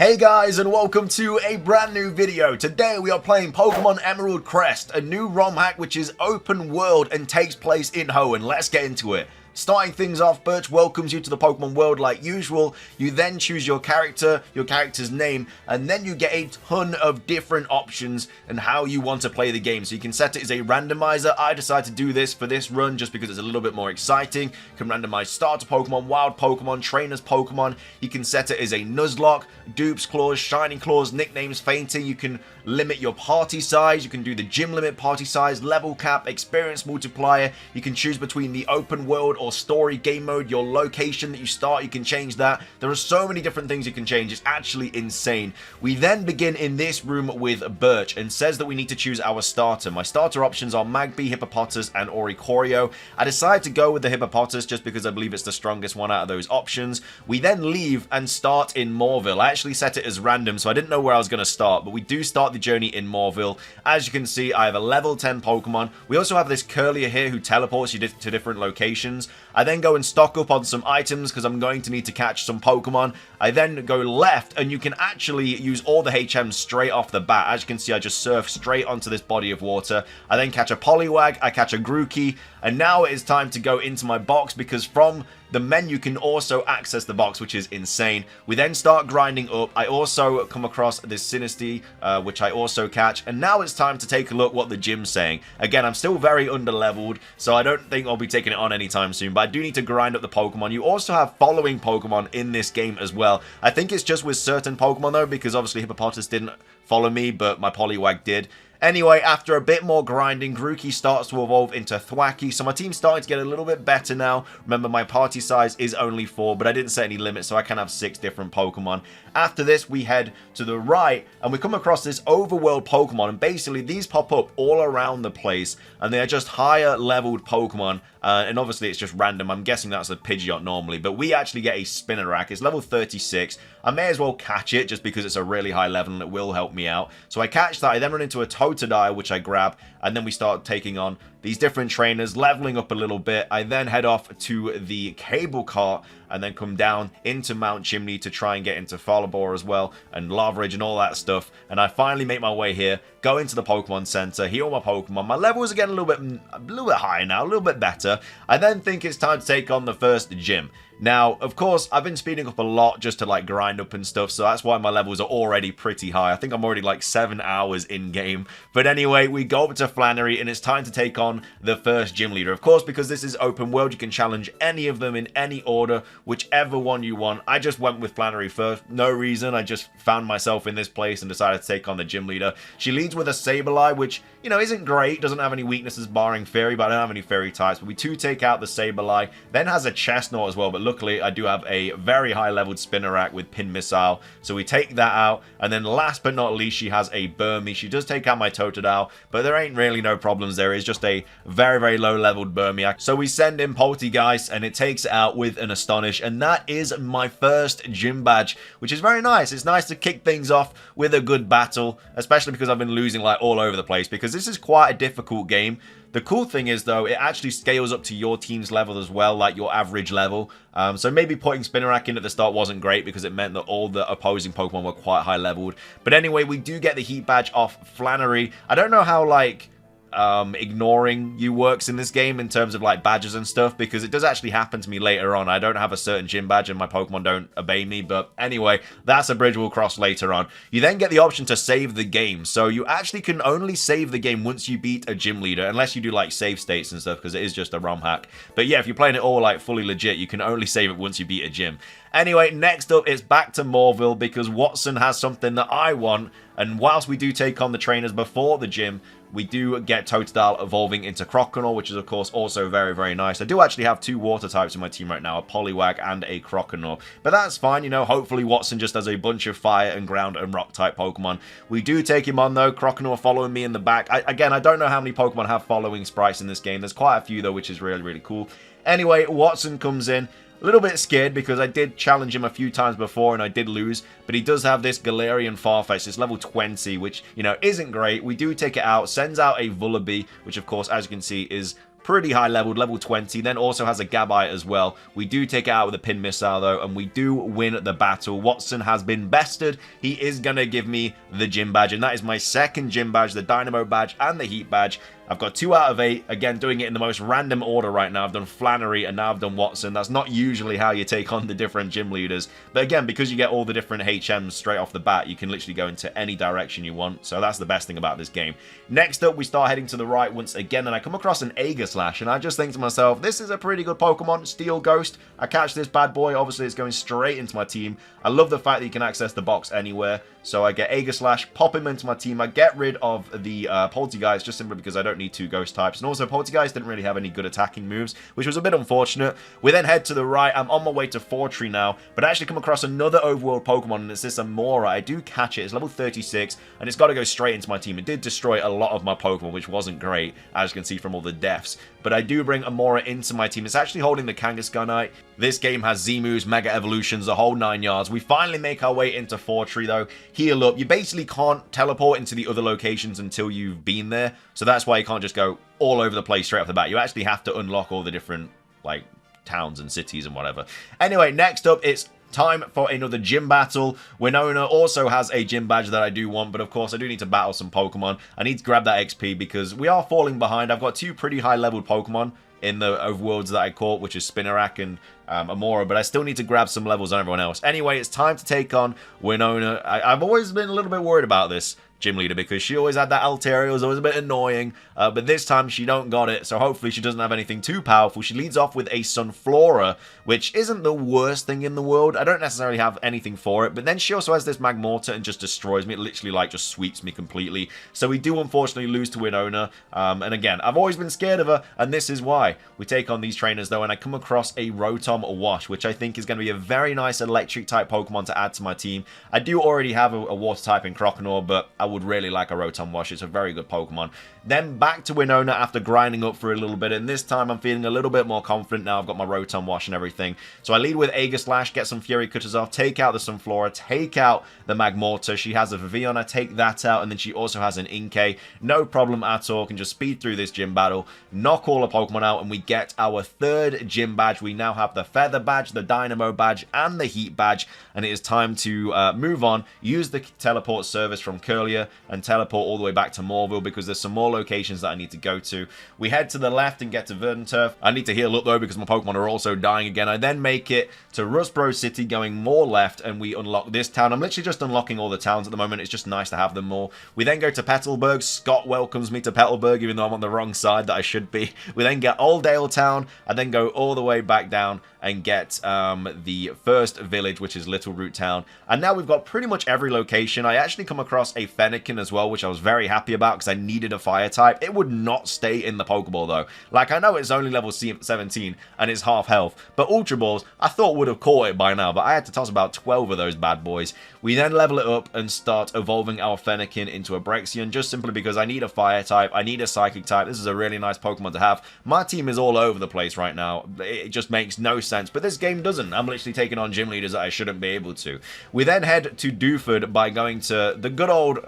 Hey guys, and welcome to a brand new video. Today we are playing Pokemon Emerald Crest, a new ROM hack which is open world and takes place in Hoenn. Let's get into it. Starting things off, Birch welcomes you to the Pokemon world like usual. You then choose your character, your character's name, and then you get a ton of different options and how you want to play the game. So you can set it as a randomizer. I decided to do this for this run just because it's a little bit more exciting. You can randomize starter Pokemon, wild Pokemon, trainers Pokemon. You can set it as a Nuzlocke, dupes clause, shining clause, nicknames, fainting. You can limit your party size. You can do the gym limit party size, level cap, experience multiplier. You can choose between the open world or story game mode, your location that you start, you can change that. There are so many different things you can change. It's actually insane. We then begin in this room with Birch and says that we need to choose our starter. My starter options are Magby, Hippopotas, and Oricorio. I decided to go with the Hippopotas just because I believe it's the strongest one out of those options. We then leave and start in Moorville. I actually set it as random, so I didn't know where I was going to start, but we do start the journey in Moorville. As you can see, I have a level 10 Pokemon. We also have this Curlier here who teleports you to different locations. I then go and stock up on some items because I'm going to need to catch some Pokemon. I then go left and you can actually use all the HMs straight off the bat. As you can see, I just surf straight onto this body of water. I then catch a Poliwag, I catch a Grookey, and now it is time to go into my box because from the menu you can also access the box, which is insane. We then start grinding up. I also come across this Sinistea, which I also catch. And now it's time to take a look what the gym's saying. Again, I'm still very under-leveled, so I don't think I'll be taking it on anytime soon. But I do need to grind up the Pokemon. You also have following Pokemon in this game as well. I think it's just with certain Pokemon though, because obviously Hippopotas didn't follow me, but my Poliwag did. Anyway, after a bit more grinding, Grookey starts to evolve into Thwackey, so my team's starting to get a little bit better now. Remember, my party size is only 4, but I didn't set any limits, so I can have 6 different Pokemon. After this, we head to the right, and we come across this overworld Pokemon, and basically these pop up all around the place, and they are just higher leveled Pokemon, and obviously it's just random. I'm guessing that's a Pidgeot normally, but we actually get a Spinarak. It's level 36. I may as well catch it just because it's a really high level and it will help me out. So I catch that. I then run into a Totodile, which I grab, and then we start taking on these different trainers, leveling up a little bit. I then head off to the cable cart and then come down into Mount Chimney to try and get into Falabor as well, and Lava Ridge and all that stuff. And I finally make my way here, go into the Pokemon Center, heal my Pokemon. My levels are getting a little bit higher now, a little bit better. I then think it's time to take on the first gym. Now, of course, I've been speeding up a lot just to like grind up and stuff, so that's why my levels are already pretty high. I think I'm already like 7 hours in game. But anyway, we go up to Flannery and it's time to take on the first gym leader. Of course, because this is open world, you can challenge any of them in any order, whichever one you want. I just went with Flannery first, no reason. I just found myself in this place and decided to take on the gym leader. She leads with a Sableye, which, you know, isn't great, doesn't have any weaknesses barring Fairy, but I don't have any Fairy types. But we do take out the Sableye, then has a Chestnut as well, but luckily, I do have a very high-leveled Spinarak with Pin Missile, so we take that out. And then last but not least, she has a Burmy. She does take out my Totodile, but there ain't really no problems. There is just a very, very low-leveled Burmy. So we send in Poltegeist, and it takes it out with an Astonish, and that is my first gym badge, which is very nice. It's nice to kick things off with a good battle, especially because I've been losing like all over the place, because this is quite a difficult game. The cool thing is, though, it actually scales up to your team's level as well, like your average level. So maybe putting Spinarak in at the start wasn't great because it meant that all the opposing Pokemon were quite high leveled. But anyway, we do get the Heat Badge off Flannery. I don't know how, like, ignoring you works in this game in terms of like badges and stuff, because it does actually happen to me later on. I don't have a certain gym badge and my Pokemon don't obey me, but anyway, that's a bridge we'll cross later on. You then get the option to save the game, so you actually can only save the game once you beat a gym leader, unless you do like save states and stuff, because it is just a ROM hack. But yeah, if you're playing it all like fully legit, you can only save it once you beat a gym. Anyway, next up it's back to Moorville because Watson has something that I want, and whilst we do take on the trainers before the gym, we do get Totodile evolving into Croconaw, which is of course also very, very nice. I do actually have 2 water types in my team right now, a Poliwag and a Croconaw. But that's fine, you know, hopefully Watson just has a bunch of fire and ground and rock type Pokemon. We do take him on though, Croconaw following me in the back. Again, I don't know how many Pokemon have following sprites in this game. There's quite a few though, which is really, really cool. Anyway, Watson comes in. A little bit scared because I did challenge him a few times before and I did lose, but he does have this Galarian Farfetch. It's level 20, which, you know, isn't great. We do take it out, sends out a Vullaby, which of course, as you can see, is pretty high leveled, level 20, then also has a Gabite as well. We do take it out with a pin missile though, and we do win the battle. Watson has been bested. He is going to give me the gym badge, and that is my second gym badge, the Dynamo badge and the Heat badge. I've got 2 out of 8, again doing it in the most random order right now. I've done Flannery and now I've done Watson. That's not usually how you take on the different gym leaders, but again, because you get all the different HMs straight off the bat, you can literally go into any direction you want, so that's the best thing about this game. Next up, we start heading to the right once again, and I come across an Aegislash, and I just think to myself, this is a pretty good Pokemon, Steel Ghost. I catch this bad boy, obviously it's going straight into my team. I love the fact that you can access the box anywhere, so I get Aegislash, pop him into my team. I get rid of the Poltegeist just simply because I don't need 2 Ghost types, and also Poltegeist didn't really have any good attacking moves, which was a bit unfortunate. We then head to the right. I'm on my way to Fortree now, but I actually come across another overworld Pokemon, and it's this Amora. I do catch it. It's level 36, and it's got to go straight into my team. It did destroy a lot of my Pokemon, which wasn't great, as you can see from all the deaths, but I do bring Amora into my team. It's actually holding the Kangaskhanite. This game has Z-moves, Mega Evolutions, the whole 9 yards. We finally make our way into Fortree though. Heal up. You basically can't teleport into the other locations until you've been there, so that's why you can't just go all over the place straight off the bat. You actually have to unlock all the different, like, towns and cities and whatever. Anyway, next up, it's time for another gym battle. Winona also has a gym badge that I do want, but of course I do need to battle some Pokemon. I need to grab that XP because we are falling behind. I've got 2 pretty high leveled Pokemon in the overworlds that I caught, which is Spinarak and Amora, but I still need to grab some levels on everyone else. Anyway, it's time to take on Winona. I've always been a little bit worried about this gym leader because she always had that Altaria. It was always a bit annoying, but this time she don't got it, so hopefully she doesn't have anything too powerful. She leads off with a Sunflora, which isn't the worst thing in the world. I don't necessarily have anything for it, but then she also has this Magmortar and just destroys me. It literally like just sweeps me completely, so we do unfortunately lose to Winona, and again, I've always been scared of her, and this is why. We take on these trainers though, and I come across a Rotom Wash, which I think is going to be a very nice electric type Pokemon to add to my team. I do already have a water type in Croconaw, but I would really like a Rotom Wash. It's a very good Pokemon. Then back to Winona after grinding up for a little bit, and this time I'm feeling a little bit more confident now. I've got my Rotom Wash and everything. So I lead with Aegislash, get some Fury Cutters off, take out the Sunflora, take out the Magmortar. She has a Viviana, take that out, and then she also has an Inkay. No problem at all. Can just speed through this gym battle, knock all the Pokemon out, and we get our 3rd gym badge. We now have the Feather badge, the Dynamo badge, and the Heat badge, and it is time to move on, use the teleport service from Curlier, and teleport all the way back to Morville because there's some more locations that I need to go to. We head to the left and get to Verdanturf. I need to heal up though because my Pokemon are also dying again. I then make it to Rustboro City going more left, and we unlock this town. I'm literally just unlocking all the towns at the moment. It's just nice to have them more. We then go to Petalburg. Scott welcomes me to Petalburg even though I'm on the wrong side that I should be. We then get Oldale Town. I then go all the way back down and get the first village, which is Little Root Town. And now we've got pretty much every location. I actually come across a Fennekin as well, which I was very happy about because I needed a fire type. It would not stay in the Pokeball though. Like, I know it's only level 17 and it's half health, but Ultra Balls I thought would have caught it by now, but I had to toss about 12 of those bad boys. We then level it up and start evolving our Fennekin into a Brexian, just simply because I need a fire type, I need a psychic type. This is a really nice Pokemon to have. My team is all over the place right now. It just makes no sense, but this game doesn't. I'm literally taking on gym leaders that I shouldn't be able to. We then head to Dewford by going to the good old,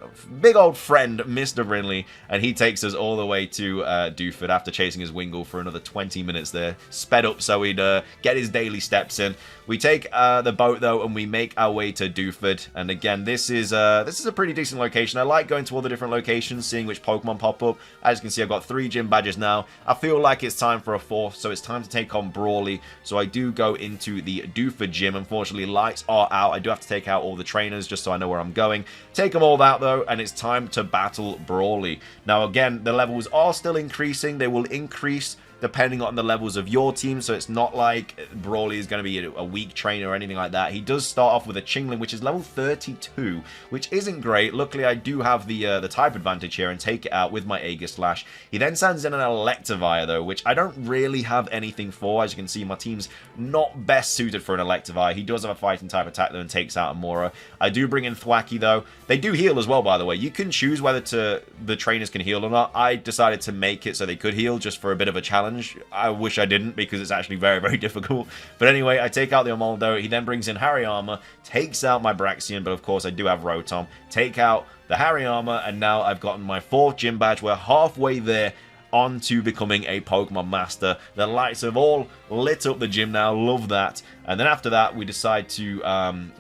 big old friend, Mr. Brinley, and he takes us all the way to Dewford after chasing his Wingull for another 20 minutes there. Sped up so he'd get his daily steps in. We take the boat though, and we make our way to Dewford. And again, this is a pretty decent location. I like going to all the different locations, seeing which Pokemon pop up. As you can see, I've got 3 gym badges now. I feel like it's time for a 4th, so it's time to take on Brawly. So I do go into the Dewford gym. Unfortunately, lights are out. I do have to take out all the trainers just so I know where I'm going. Take them all out though, and it's time to battle Brawly. Now again, the levels are still increasing. They will increase depending on the levels of your team, so it's not like Brawly is going to be a weak trainer or anything like that. He does start off with a Chingling, which is level 32, which isn't great. Luckily, I do have the type advantage here and take it out with my Aegislash. He then sends in an Electivire, though, which I don't really have anything for. As you can see, my team's not best suited for an Electivire. He does have a fighting type attack, though, and takes out Amora. I do bring in Thwacky, though. They do heal as well, by the way. You can choose whether the trainers can heal or not. I decided to make it so they could heal just for a bit of a challenge. I wish I didn't because it's actually very, very difficult. But anyway, I take out the Amaldo. He then brings in Hariyama, takes out my Braxian, but of course I do have Rotom. Take out the Hariyama, and now I've gotten my 4th gym badge. We're halfway there. on to becoming a Pokemon Master. The lights have all lit up the gym now, love that. And then after that, we decide to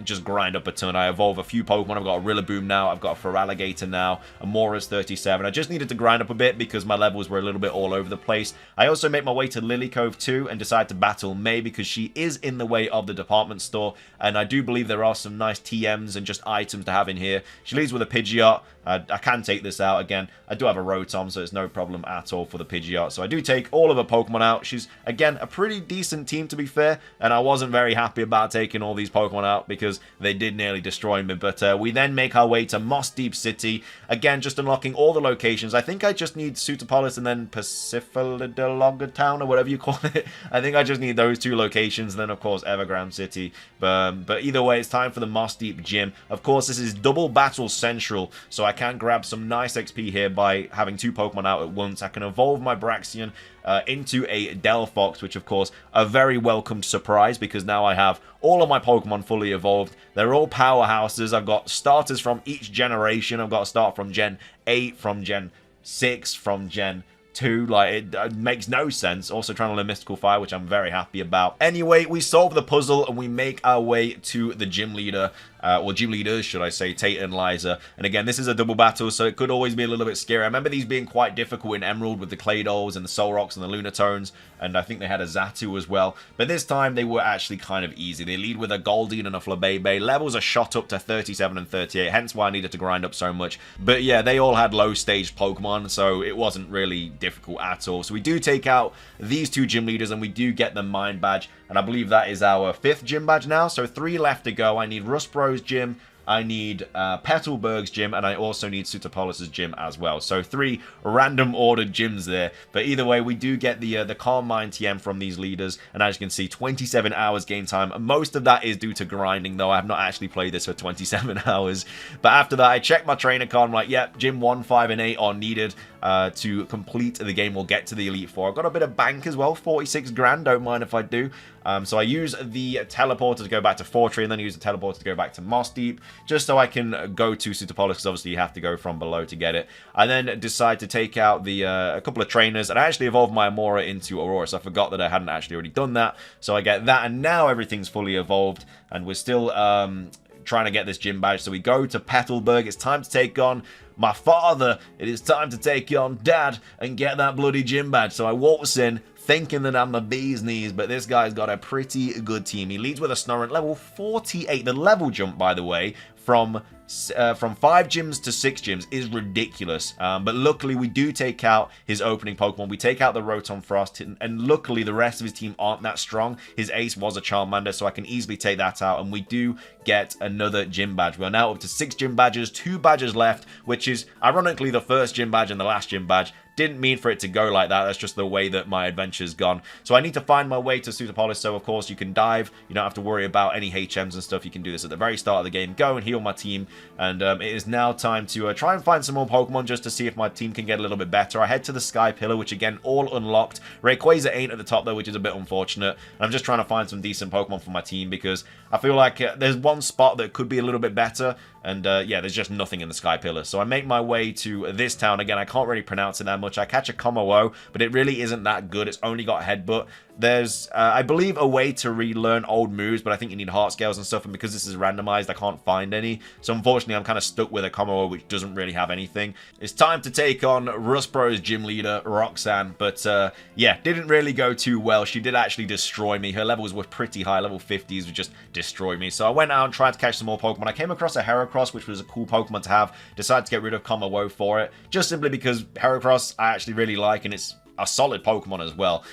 just grind up a ton. I evolve a few Pokemon. I've got a Rillaboom now, I've got a Feraligatr now, a Mora's 37. I just needed to grind up a bit because my levels were a little bit all over the place. I also make my way to Lily Cove too and decide to battle May because she is in the way of the department store. And I do believe there are some nice TMs and just items to have in here. She leads with a Pidgeot. I can take this out again. I do have a Rotom, so it's no problem at all for the Pidgeot. So I do take all of her Pokemon out. She's, again, a pretty decent team to be fair. And I wasn't very happy about taking all these Pokemon out because they did nearly destroy me. But we then make our way to Moss Deep City. Again, just unlocking all the locations. I think I just need Sootopolis and then Pacifidologa Town or whatever you call it. I think I just need those two locations. And then, of course, Evergrande City. But either way, it's time for the Moss Deep Gym. Of course, this is Double Battle Central. So I can grab some nice XP here by having two Pokemon out at once. I can evolve my Braixen into a Delphox, which of course a very welcomed surprise because now I have all of my Pokemon fully evolved. They're all powerhouses. I've got starters from each generation. I've got to start from Gen 8, from Gen 6, from Gen 2. Like, it makes no sense. Also trying to learn Mystical Fire, which I'm very happy about. Anyway, we solve the puzzle and we make our way to the gym leader. Or gym leaders, should I say, Tate and Liza. And again, this is a double battle, so it could always be a little bit scary. I remember these being quite difficult in Emerald with the Claydolls and the Solroks and the Lunatones, and I think they had a Xatu as well. But this time, they were actually kind of easy. They lead with a Goldeen and a Flabébé. Levels are shot up to 37 and 38, hence why I needed to grind up so much. But yeah, they all had low-stage Pokemon, so it wasn't really difficult at all. So we do take out these two gym leaders, and we do get the Mind Badge, and I believe that is our 5th gym badge now, so 3 left to go. I need Rustbro's gym, I need Petalburg's gym, and I also need Sootopolis' gym as well. So 3 random ordered gyms there. But either way, we do get the Calm Mind TM from these leaders. And as you can see, 27 hours game time. Most of that is due to grinding, though. I have not actually played this for 27 hours. But after that, I check my trainer card. I'm like, yep, gym 1, 5, and 8 are needed to complete the game. We'll get to the Elite Four. I've got a bit of bank as well, 46 grand. Don't mind if I do. So I use the teleporter to go back to Fortree, and then I use the teleporter to go back to Moss Deep, just so I can go to Sootopolis, because obviously you have to go from below to get it. I then decide to take out the a couple of trainers, and I actually evolved my Amora into Aurora, so I forgot that I hadn't actually already done that. So I get that, and now everything's fully evolved, and we're still trying to get this gym badge. So we go to Petalburg. It's time to take on my father. It is time to take on Dad and get that bloody gym badge. So I waltz in, thinking that I'm the bee's knees, but this guy's got a pretty good team. He leads with a Snorunt, level 48. The level jump, by the way, from 5 gyms to 6 gyms is ridiculous. But luckily, we do take out his opening Pokemon. We take out the Rotom Frost, and luckily, the rest of his team aren't that strong. His ace was a Charmander, so I can easily take that out, and we do get another gym badge. We are now up to 6 gym badges, 2 badges left, which is ironically the first gym badge and the last gym badge. Didn't mean for it to go like that. That's just the way that my adventure's gone. So I need to find my way to Sootopolis. So of course you can dive. You don't have to worry about any HMs and stuff. You can do this at the very start of the game. Go and heal my team. And it is now time to try and find some more Pokemon just to see if my team can get a little bit better. I head to the Sky Pillar, which again, all unlocked. Rayquaza ain't at the top though, which is a bit unfortunate. And I'm just trying to find some decent Pokemon for my team because I feel like there's one spot that could be a little bit better. And yeah, there's just nothing in the Sky Pillar. So I make my way to this town. Again, I can't really pronounce it that much. I catch a Kommo-o, but it really isn't that good. It's only got Headbutt. There's, I believe, a way to relearn old moves, but I think you need heart scales and stuff, and because this is randomized, I can't find any. So unfortunately, I'm kind of stuck with a Kommo-o, which doesn't really have anything. It's time to take on Rustbro's gym leader, Roxanne, but yeah, didn't really go too well. She did actually destroy me. Her levels were pretty high. Level 50s would just destroy me. So I went out and tried to catch some more Pokemon. I came across a Heracross, which was a cool Pokemon to have. Decided to get rid of Kommo-o for it, just simply because Heracross I actually really like, and it's a solid Pokemon as well.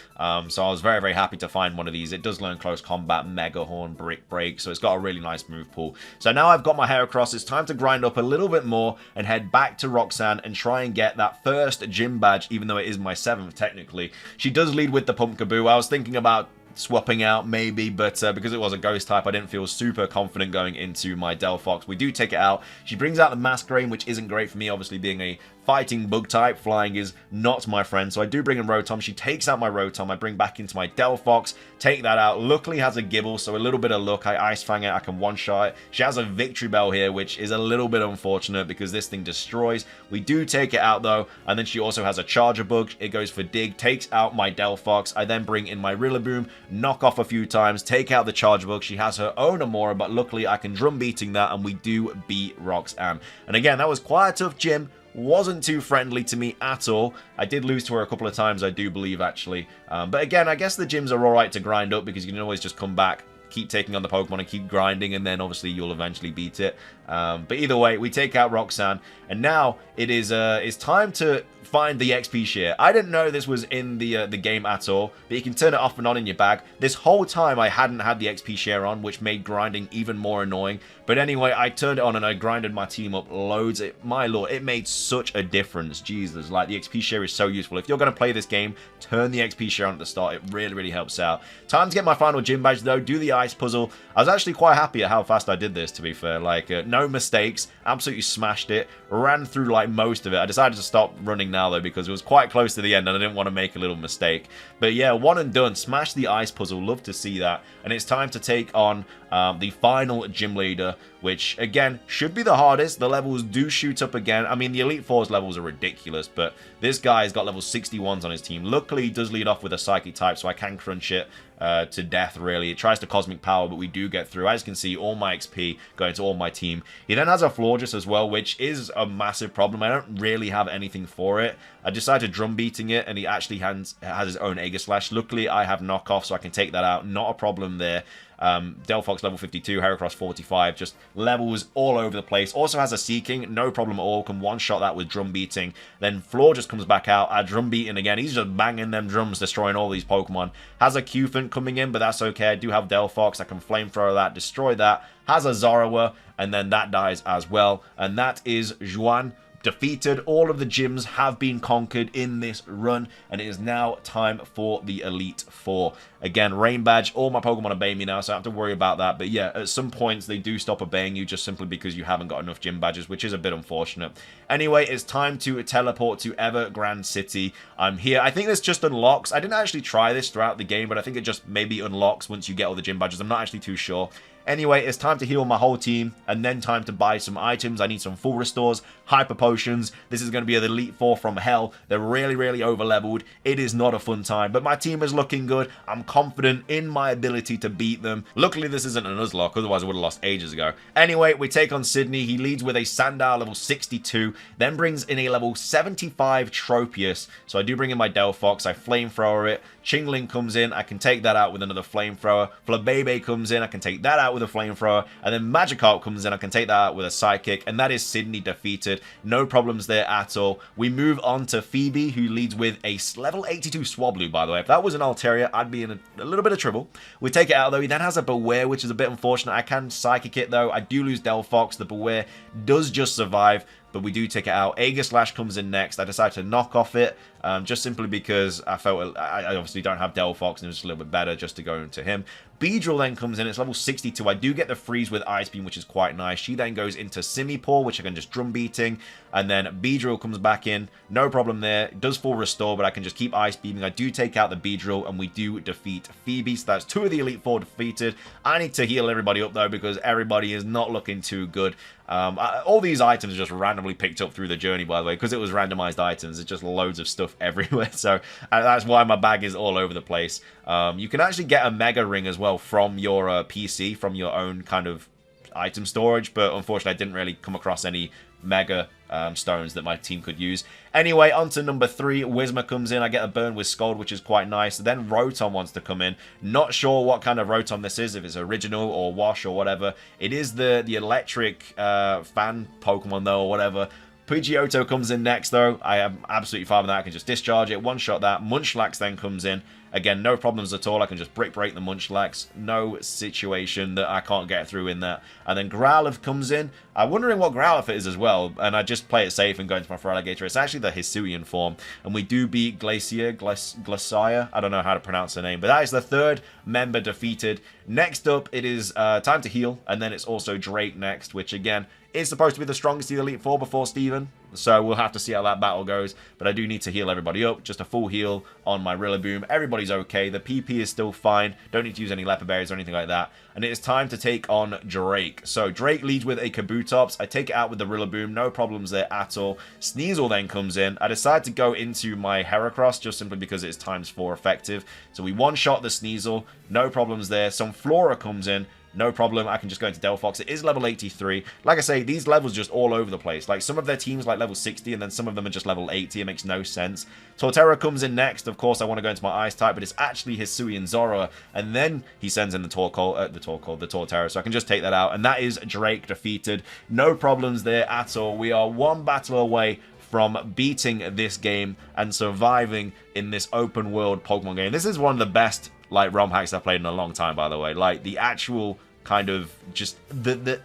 So I was very, very happy to find one of these. It does learn Close Combat, Mega Horn, Brick Break, so it's got a really nice move pool. So now I've got my Heracross. It's time to grind up a little bit more and head back to Roxanne and try and get that first gym badge, even though it is my 7th technically. She does lead with the Pumpkaboo. I was thinking about swapping out maybe, but because it was a ghost type, I didn't feel super confident going into my Delphox. We do take it out. She brings out the Masquerain, which isn't great for me, obviously being a fighting bug type. Flying is not my friend, so I do bring in Rotom. She takes out my Rotom. I bring back into my Delphox, take that out. Luckily has a Gibble, so a little bit of luck. I Ice Fang it, I can one-shot it. She has a Victory Bell here, which is a little bit unfortunate because this thing destroys. We do take it out though, and then she also has a Charger Bug. It goes for Dig, takes out my Delphox. I then bring in my Rillaboom, knock off a few times, take out the Charger Bug. She has her own Amora, but luckily I can drum beating that, and we do beat Roxanne. And again, that was quite a tough gym. Wasn't too friendly to me at all. I did lose to her a couple of times, I do believe, actually. But again, I guess the gyms are alright to grind up because you can always just come back, keep taking on the Pokemon and keep grinding, and then obviously you'll eventually beat it. But either way, we take out Roxanne, and now it is it's time to find the XP share. I didn't know this was in the game at all, but you can turn it off and on in your bag. This whole time I hadn't had the XP share on, which made grinding even more annoying. But anyway, I turned it on and I grinded my team up loads. My lord, it made such a difference. Jesus, like the XP share is so useful. If you're going to play this game, turn the XP share on at the start. It really, really helps out. Time to get my final gym badge though, do the ice puzzle. I was actually quite happy at how fast I did this, to be fair. Like, no mistakes, absolutely smashed it, ran through like most of it. I decided to stop running now though because it was quite close to the end and I didn't want to make a little mistake. But yeah, one and done, smashed the ice puzzle, love to see that. And it's time to take on the final gym leader, which again should be the hardest. The levels do shoot up again. I mean, the Elite Four's levels are ridiculous, but this guy's got level 61s on his team. Luckily, he does lead off with a Psychic type, so I can crunch it to death, really. It tries to Cosmic Power, but we do get through. As you can see, all my XP going to all my team. He then has a Florges as well, which is a massive problem. I don't really have anything for it. I decided drum beating it, and he actually has his own Aegislash. Luckily, I have knockoff, so I can take that out. Not a problem there. Delphox level 52, Heracross 45, just levels all over the place. Also has a Seeking, no problem at all, can one-shot that with drum beating. Then Floor just comes back out, drum beating again. He's just banging them drums, destroying all these Pokemon. Has a Cufant coming in, but that's okay. I do have Delphox, I can flamethrower that, destroy that. Has a Zoroark, and then that dies as well. And that is Juan defeated. All of the gyms have been conquered in this run, and it is now time for the Elite Four. Again, Rain Badge, all my Pokemon obey me now, so I don't have to worry about that. But yeah, at some points they do stop obeying you just simply because you haven't got enough gym badges, which is a bit unfortunate. Anyway, it's time to teleport to Evergrande City. I'm here. I think this just unlocks. I didn't actually try this throughout the game, but I think it just maybe unlocks once you get all the gym badges. I'm not actually too sure. Anyway, it's time to heal my whole team, and then time to buy some items. I need some full restores, hyper potions. This is going to be the Elite Four from hell. They're really, really over-leveled. It is not a fun time, but my team is looking good. I'm confident in my ability to beat them. Luckily, this isn't a Nuzlocke, otherwise I would have lost ages ago. Anyway, we take on Sydney. He leads with a Sandile level 62, then brings in a level 75 Tropius. So I do bring in my Delphox. I flamethrower it. Chingling comes in. I can take that out with another flamethrower. Flabebe comes in. I can take that out with a flamethrower, and then Magikarp comes in. I can take that out with a Psychic, and that is Sydney defeated. No problems there at all. We move on to Phoebe, who leads with a level 82 Swablu, by the way. If that was an Altaria, I'd be in a little bit of trouble. We take it out, though. He then has a Beware, which is a bit unfortunate. I can Psychic it, though. I do lose Delphox. The Beware does just survive, but we do take it out. Aegislash comes in next. I decided to knock off it, just simply because I felt I obviously don't have Delphox, and it was a little bit better just to go into him. Beedrill then comes in. It's level 62. I do get the freeze with Ice Beam, which is quite nice. She then goes into Simipour, which I can just drum beating, and then Beedrill comes back in. No problem there. It does full restore, but I can just keep Ice Beaming. I do take out the Beedrill, and we do defeat Phoebe. So that's 2 of the Elite Four defeated. I need to heal everybody up, though, because everybody is not looking too good. All these items are just randomly picked up through the journey, by the way, because it was randomized items. It's just loads of stuff everywhere, so that's why my bag is all over the place. You can actually get a Mega Ring as well from your PC, from your own kind of item storage, but unfortunately I didn't really come across any Mega stones that my team could use. Anyway, on to number 3. Whismur comes in. I get a burn with Scald, which is quite nice. Then Rotom wants to come in. Not sure what kind of Rotom this is, if it's original or wash or whatever. It is the electric fan Pokemon, though, or whatever. Pidgeotto comes in next, though. I am absolutely fine with that. I can just discharge it, one-shot that. Munchlax then comes in. Again, no problems at all. I can just break the Munchlax. No situation that I can't get through in that. And then Growlithe comes in. I'm wondering what Growlithe is as well. And I just play it safe and go into my Feraligatr. It's actually the Hisuian form. And we do beat Glacier. I don't know how to pronounce her name. But that is the third member defeated. Next up, it is time to heal. And then it's also Drake next, which again is supposed to be the strongest of the Elite Four before Steven. So we'll have to see how that battle goes. But I do need to heal everybody up. Just a full heal on my Rillaboom. Everybody's okay. The PP is still fine. Don't need to use any Leper Berries or anything like that. And it is time to take on Drake. So Drake leads with a Kabutops. I take it out with the Rillaboom. No problems there at all. Sneasel then comes in. I decide to go into my Heracross just simply because it's ×4 effective. So we one-shot the Sneasel. No problems there. Some Flora comes in. No problem, I can just go into Delphox. It is level 83. Like I say, these levels just all over the place. Like, some of their teams like level 60, and then some of them are just level 80. It makes no sense. Torterra comes in next. Of course, I want to go into my Ice type, but it's actually Hisuian Zorua. And then he sends in the Torterra, so I can just take that out. And that is Drake defeated. No problems there at all. We are one battle away from beating this game and surviving in this open world Pokemon game. This is one of the best, like, ROM hacks I've played in a long time, by the way. Like, the actual kind of just the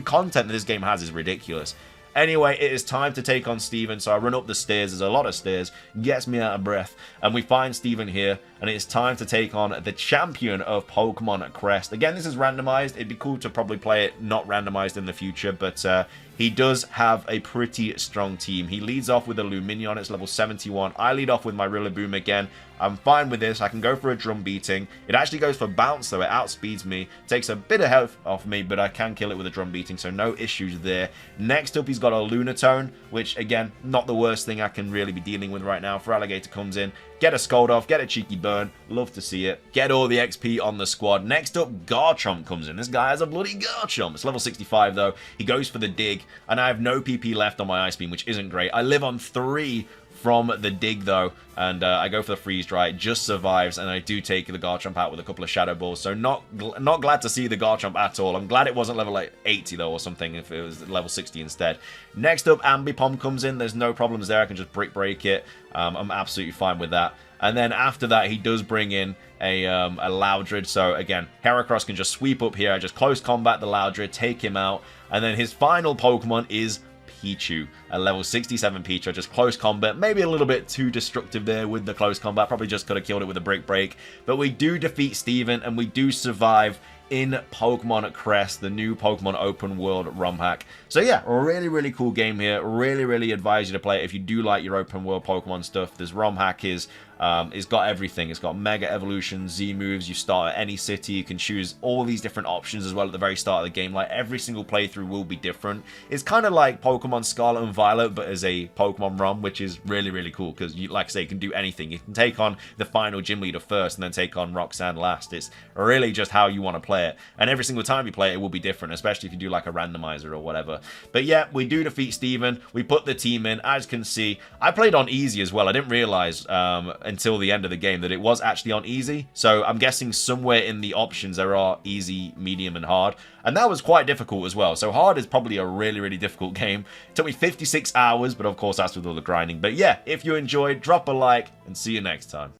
content that this game has is ridiculous. Anyway, it is time to take on Steven, so I run up the stairs. There's a lot of stairs. Gets me out of breath. And we find Steven here, and it's time to take on the champion of Pokemon Crest. Again, this is randomized. It'd be cool to probably play it not randomized in the future, but he does have a pretty strong team. He leads off with a Lumineon. It's level 71. I lead off with my Rillaboom again. I'm fine with this. I can go for a drum beating. It actually goes for bounce, though. It outspeeds me. Takes a bit of health off me, but I can kill it with a drum beating, so no issues there. Next up, he's got a Lunatone, which, again, not the worst thing I can really be dealing with right now. Feraligatr comes in. Get a Scold off, get a cheeky burn. Love to see it. Get all the XP on the squad. Next up, Garchomp comes in. This guy has a bloody Garchomp. It's level 65, though. He goes for the dig, and I have no PP left on my Ice Beam, which isn't great. I live on 3 from the dig, though, and I go for the freeze dry. It just survives, and I do take the Garchomp out with a couple of Shadow Balls, so not glad to see the Garchomp at all. I'm glad it wasn't level like 80, though, or something, if it was level 60 instead. Next up, Ambipom comes in. There's no problems there. I can just break it. I'm absolutely fine with that. And then after that, he does bring in a Loudred. So again, Heracross can just sweep up here. I just close combat the Loudred, take him out. And then his final Pokemon is Pichu, a level 67 Pichu. Just close combat, maybe a little bit too destructive there with the close combat. Probably just could have killed it with a break. But we do defeat Steven, and we do survive in Pokemon Crest, the new Pokemon open world ROM hack. So yeah, really cool game here. Really advise you to play it if you do like your open world Pokemon stuff. This ROM hack is it's got everything. It's got Mega Evolution, Z moves. You start at any city. You can choose all these different options as well at the very start of the game. Like, every single playthrough will be different. It's kind of like Pokemon Scarlet and Violet, but as a Pokemon ROM, which is really cool because, you, like I say, you can do anything. You can take on the final gym leader first and then take on Roxanne last. It's really just how you want to play it. And every single time you play it, it will be different, especially if you do like a randomizer or whatever. But yeah, we do defeat Steven. We put the team in. As you can see, I played on easy as well. I didn't realize until the end of the game that it was actually on easy. So I'm guessing somewhere in the options there are easy, medium, and hard. And that was quite difficult as well. So hard is probably a really difficult game. It took me 56 hours, but of course that's with all the grinding. But yeah, if you enjoyed, drop a like, and see you next time.